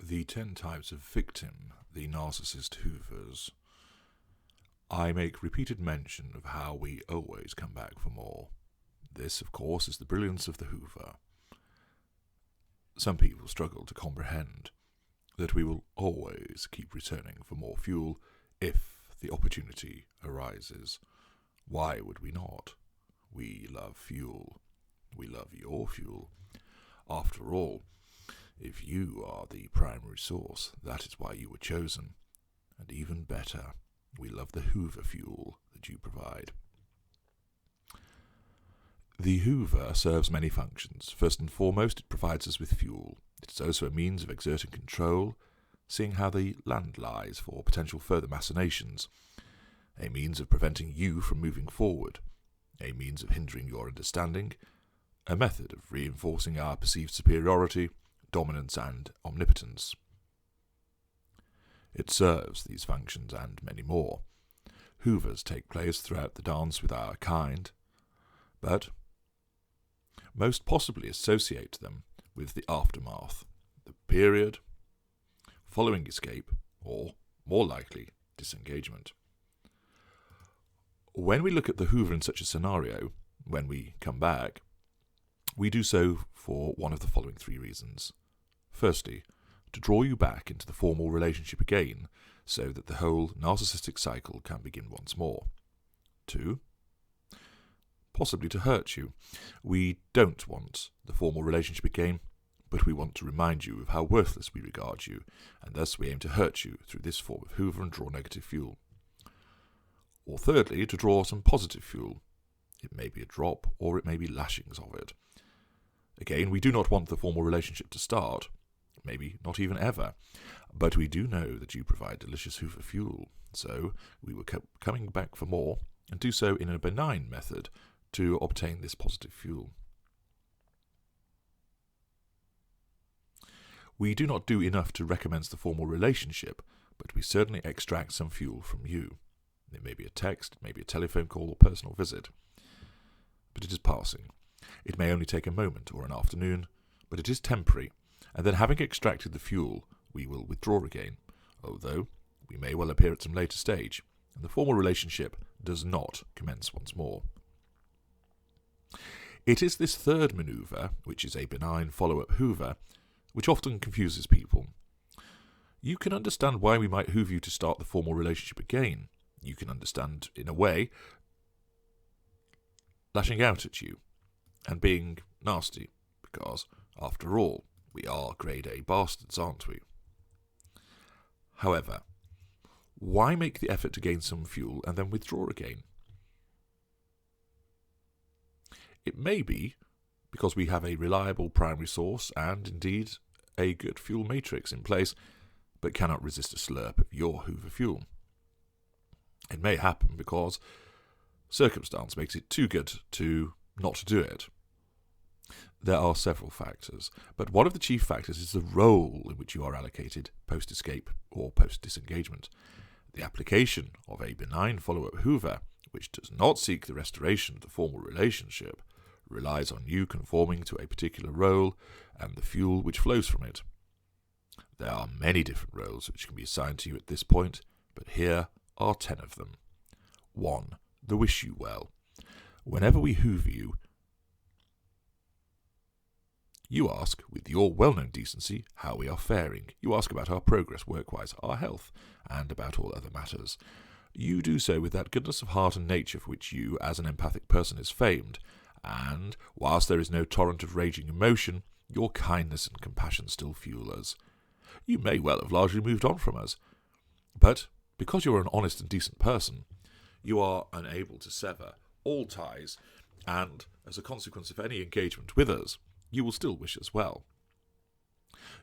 The 10 types of victim the narcissist hoovers. I make repeated mention of how we always come back for more. This, of course, is the brilliance of the hoover. Some people struggle to comprehend that we will always keep returning for more fuel if the opportunity arises. Why would we not? We love fuel. We love your fuel. After all, if you are the primary source, that is why you were chosen. And even better, we love the hoover fuel that you provide. The hoover serves many functions. First and foremost, it provides us with fuel. It is also a means of exerting control, seeing how the land lies for potential further machinations, a means of preventing you from moving forward, a means of hindering your understanding, a method of reinforcing our perceived superiority, dominance and omnipotence. It serves these functions and many more. Hoovers take place throughout the dance with our kind, but most possibly associate them with the aftermath, the period following escape, or, more likely, disengagement. When we look at the hoover in such a scenario, when we come back, we do so for one of the following 3 reasons. Firstly, to draw you back into the formal relationship again, so that the whole narcissistic cycle can begin once more. 2, possibly to hurt you. We don't want the formal relationship again, but we want to remind you of how worthless we regard you, and thus we aim to hurt you through this form of hoover and draw negative fuel. Or thirdly, to draw some positive fuel. It may be a drop, or it may be lashings of it. Again, we do not want the formal relationship to start, maybe not even ever, but we do know that you provide delicious hoover fuel, so we will keep coming back for more, and do so in a benign method to obtain this positive fuel. We do not do enough to recommence the formal relationship, but we certainly extract some fuel from you. It may be a text, it may be a telephone call or personal visit, but it is passing. It may only take a moment or an afternoon, but it is temporary, and then having extracted the fuel, we will withdraw again, although we may well appear at some later stage, and the formal relationship does not commence once more. It is this third manoeuvre, which is a benign follow-up hoover, which often confuses people. You can understand why we might hoover you to start the formal relationship again. You can understand, in a way, lashing out at you and being nasty, because, after all, we are grade A bastards, aren't we? However, why make the effort to gain some fuel and then withdraw again? It may be because we have a reliable primary source and, indeed, a good fuel matrix in place, but cannot resist a slurp of your hoover fuel. It may happen because circumstance makes it too good to not do it. There are several factors, but one of the chief factors is the role in which you are allocated post-escape or post-disengagement. The application of a benign follow-up hoover, which does not seek the restoration of the formal relationship, relies on you conforming to a particular role and the fuel which flows from it. There are many different roles which can be assigned to you at this point, but here are 10 of them. 1. The wish you well. Whenever we hoover you, you ask, with your well-known decency, how we are faring. You ask about our progress work-wise, our health, and about all other matters. You do so with that goodness of heart and nature for which you, as an empathic person, is famed, and, whilst there is no torrent of raging emotion, your kindness and compassion still fuel us. You may well have largely moved on from us, but because you are an honest and decent person, you are unable to sever all ties, and, as a consequence of any engagement with us, you will still wish us well.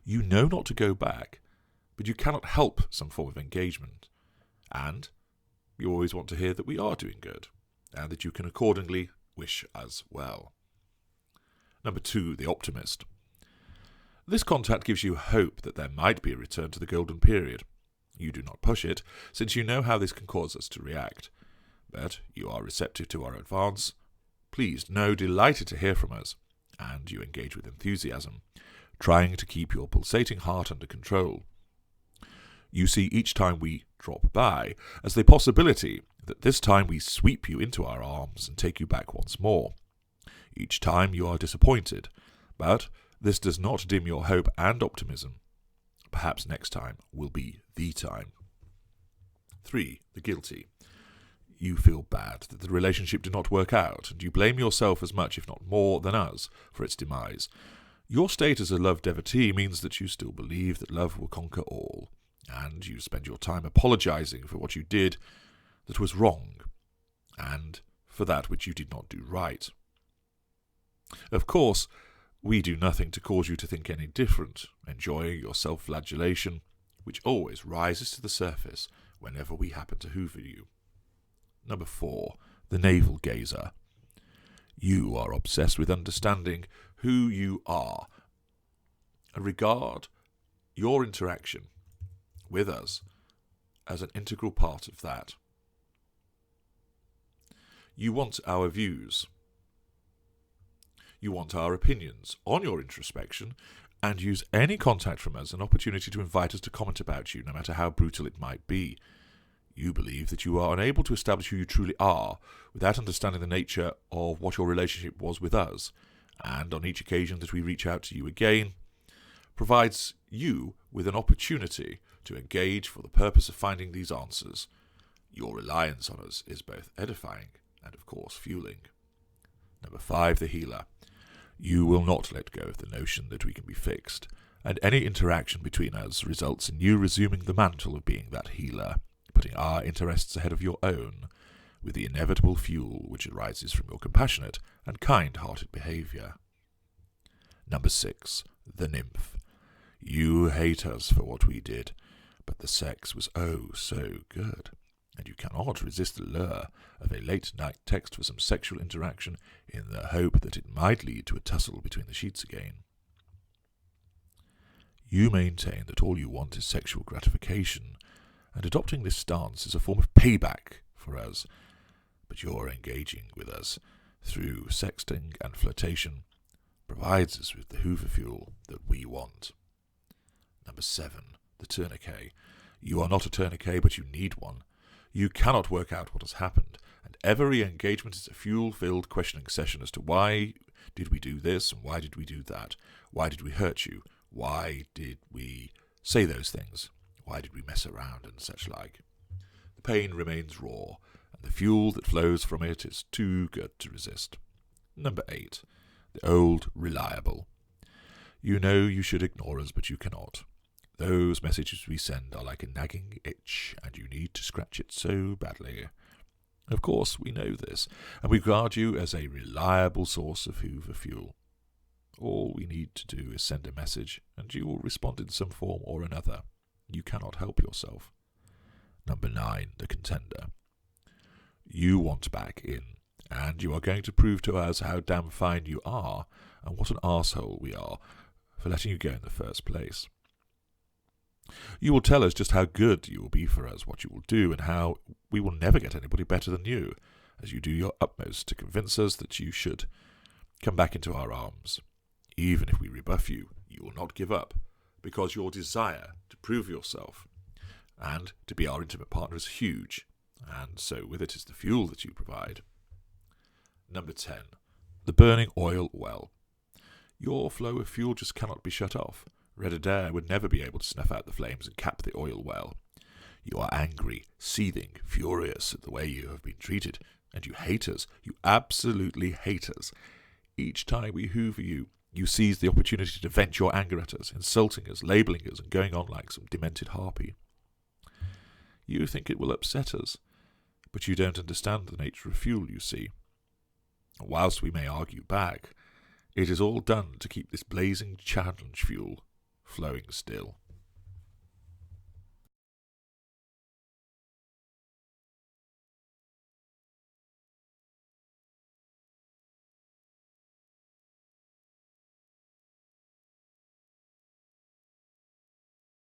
You know not to go back, but you cannot help some form of engagement, and you always want to hear that we are doing good, and that you can accordingly wish us well. Number 2, the Optimist. This contact gives you hope that there might be a return to the golden period. You do not push it, since you know how this can cause us to react, but you are receptive to our advance, pleased, no, delighted to hear from us, and you engage with enthusiasm, trying to keep your pulsating heart under control. You see each time we drop by as the possibility that this time we sweep you into our arms and take you back once more. Each time you are disappointed, but this does not dim your hope and optimism. Perhaps next time will be the time. 3. The guilty. You feel bad that the relationship did not work out, and you blame yourself as much, if not more, than us for its demise. Your state as a love devotee means that you still believe that love will conquer all, and you spend your time apologizing for what you did that was wrong, and for that which you did not do right. Of course, we do nothing to cause you to think any different, enjoying your self-flagellation, which always rises to the surface whenever we happen to hoover you. 4. The navel gazer. You are obsessed with understanding who you are, and regard your interaction with us as an integral part of that. You want our views. You want our opinions on your introspection, and use any contact from us an opportunity to invite us to comment about you, no matter how brutal it might be. You believe that you are unable to establish who you truly are without understanding the nature of what your relationship was with us, and on each occasion that we reach out to you again, provides you with an opportunity to engage for the purpose of finding these answers. Your reliance on us is both edifying and, of course, fueling. 5. The healer. You will not let go of the notion that we can be fixed, and any interaction between us results in you resuming the mantle of being that healer, putting our interests ahead of your own, with the inevitable fuel which arises from your compassionate and kind-hearted behaviour. 6. The nymph. You hate us for what we did, but the sex was oh so good, and you cannot resist the lure of a late-night text for some sexual interaction in the hope that it might lead to a tussle between the sheets again. You maintain that all you want is sexual gratification, and adopting this stance is a form of payback for us, but your engaging with us through sexting and flirtation provides us with the hoover fuel that we want. 7. The tourniquet. You are not a tourniquet, but you need one. You cannot work out what has happened, and every engagement is a fuel-filled questioning session as to why did we do this and why did we do that? Why did we hurt you? Why did we say those things? Why did we mess around and such like? The pain remains raw, and the fuel that flows from it is too good to resist. 8. The old reliable. You know you should ignore us, but you cannot. Those messages we send are like a nagging itch, and you need to scratch it so badly. Of course, we know this, and we regard you as a reliable source of hoover fuel. All we need to do is send a message, and you will respond in some form or another. You cannot help yourself. 9. The contender. You want back in, and you are going to prove to us how damn fine you are, and what an arsehole we are for letting you go in the first place. You will tell us just how good you will be for us, what you will do, and how we will never get anybody better than you, as you do your utmost to convince us that you should come back into our arms. Even if we rebuff you, you will not give up, because your desire to prove yourself and to be our intimate partner is huge, and so with it is the fuel that you provide. 10. The burning oil well. Your flow of fuel just cannot be shut off. Red Adair would never be able to snuff out the flames and cap the oil well. You are angry, seething, furious at the way you have been treated, and you hate us. You absolutely hate us. Each time we hoover you, you seize the opportunity to vent your anger at us, insulting us, labelling us, and going on like some demented harpy. You think it will upset us, but you don't understand the nature of fuel, you see. Whilst we may argue back, it is all done to keep this blazing challenge fuel flowing still.